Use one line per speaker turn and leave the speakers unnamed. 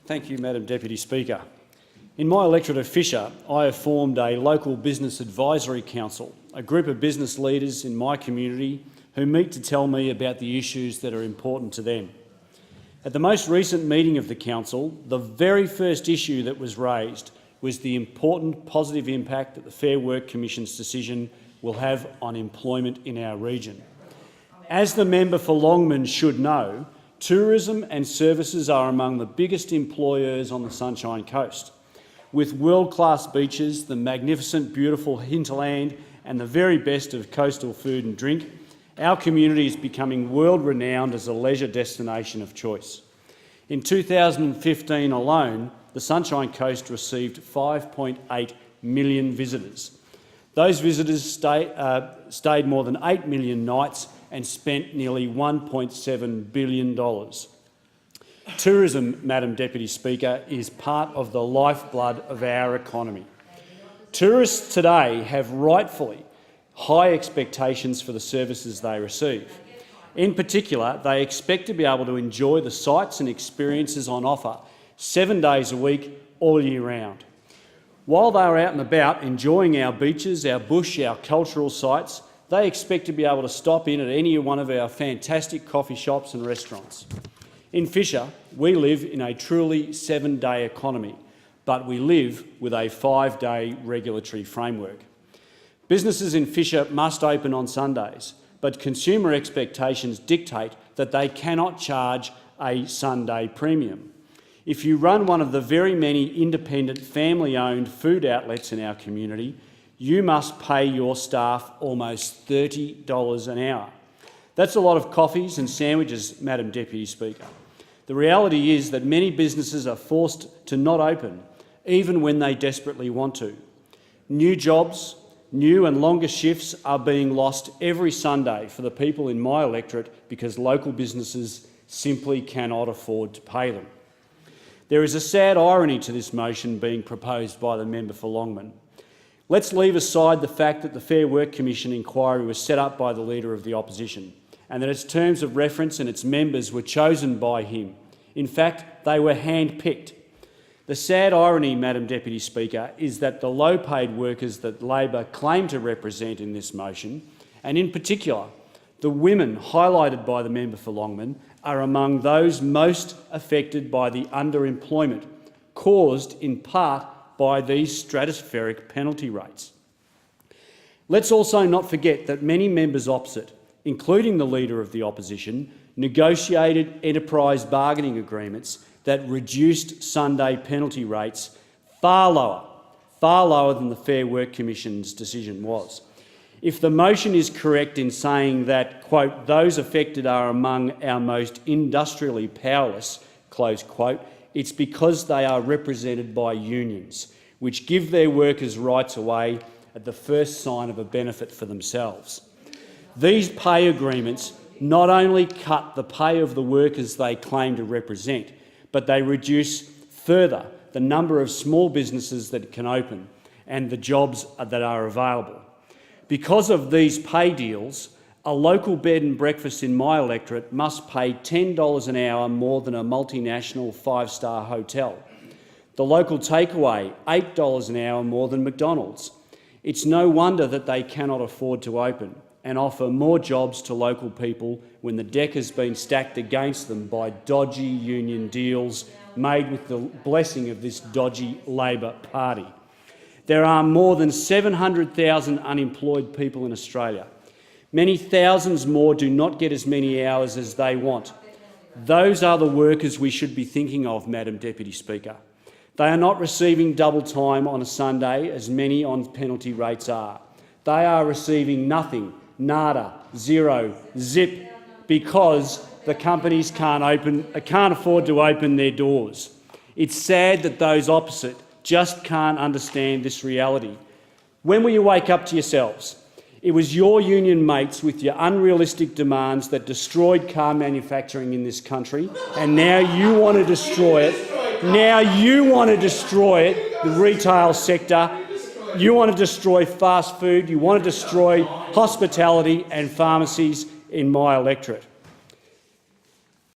Thank you, Madam Deputy Speaker. In my electorate of Fisher, I have formed a local business advisory council, a group of business leaders in my community who meet to tell me about the issues that are important to them. At the most recent meeting of the council, the very first issue that was raised was the important positive impact that the Fair Work Commission's decision will have on employment in our region. As the member for Longman should know, tourism and services are among the biggest employers on the Sunshine Coast. With world-class beaches, the magnificent, beautiful hinterland and the very best of coastal food and drink, our community is becoming world-renowned as a leisure destination of choice. In 2015 alone, the Sunshine Coast received 5.8 million visitors. Those visitors stayed more than 8 million nights and spent nearly $1.7 billion. Tourism, Madam Deputy Speaker, is part of the lifeblood of our economy. Tourists today have rightfully high expectations for the services they receive. In particular, they expect to be able to enjoy the sights and experiences on offer 7 days a week, all year round. While they are out and about enjoying our beaches, our bush, our cultural sites, they expect to be able to stop in at any one of our fantastic coffee shops and restaurants. In Fisher, we live in a truly 7-day economy, but we live with a 5-day regulatory framework. Businesses in Fisher must open on Sundays, but consumer expectations dictate that they cannot charge a Sunday premium. If you run one of the very many independent family-owned food outlets in our community, you must pay your staff almost $30 an hour. That's a lot of coffees and sandwiches, Madam Deputy Speaker. The reality is that many businesses are forced to not open, even when they desperately want to. New jobs, new and longer shifts are being lost every Sunday for the people in my electorate because local businesses simply cannot afford to pay them. There is a sad irony to this motion being proposed by the member for Longman. Let's leave aside the fact that the Fair Work Commission inquiry was set up by the Leader of the Opposition and that its terms of reference and its members were chosen by him. In fact, they were hand-picked. The sad irony, Madam Deputy Speaker, is that the low-paid workers that Labor claim to represent in this motion, and in particular the women highlighted by the member for Longman, are among those most affected by the underemployment caused in part by these stratospheric penalty rates. Let's also not forget that many members opposite, including the Leader of the Opposition, negotiated enterprise bargaining agreements that reduced Sunday penalty rates far lower than the Fair Work Commission's decision was. If the motion is correct in saying that, quote, those affected are among our most industrially powerless, close quote, it's because they are represented by unions, which give their workers' rights away at the first sign of a benefit for themselves. These pay agreements not only cut the pay of the workers they claim to represent, but they reduce further the number of small businesses that can open and the jobs that are available. Because of these pay deals, a local bed and breakfast in my electorate must pay $10 an hour more than a multinational 5-star hotel. The local takeaway, $8 an hour more than McDonald's. It's no wonder that they cannot afford to open and offer more jobs to local people when the deck has been stacked against them by dodgy union deals made with the blessing of this dodgy Labor Party. There are more than 700,000 unemployed people in Australia. Many thousands more do not get as many hours as they want. Those are the workers we should be thinking of, Madam Deputy Speaker. They are not receiving double time on a Sunday as many on penalty rates are. They are receiving nothing, nada, zero, zip, because the companies can't afford to open their doors. It's sad that those opposite just can't understand this reality. When will you wake up to yourselves? It was your union mates with your unrealistic demands that destroyed car manufacturing in this country, and now you want to destroy it. Now you want to destroy it, the retail sector. You want to destroy fast food. You want to destroy hospitality and pharmacies in my electorate.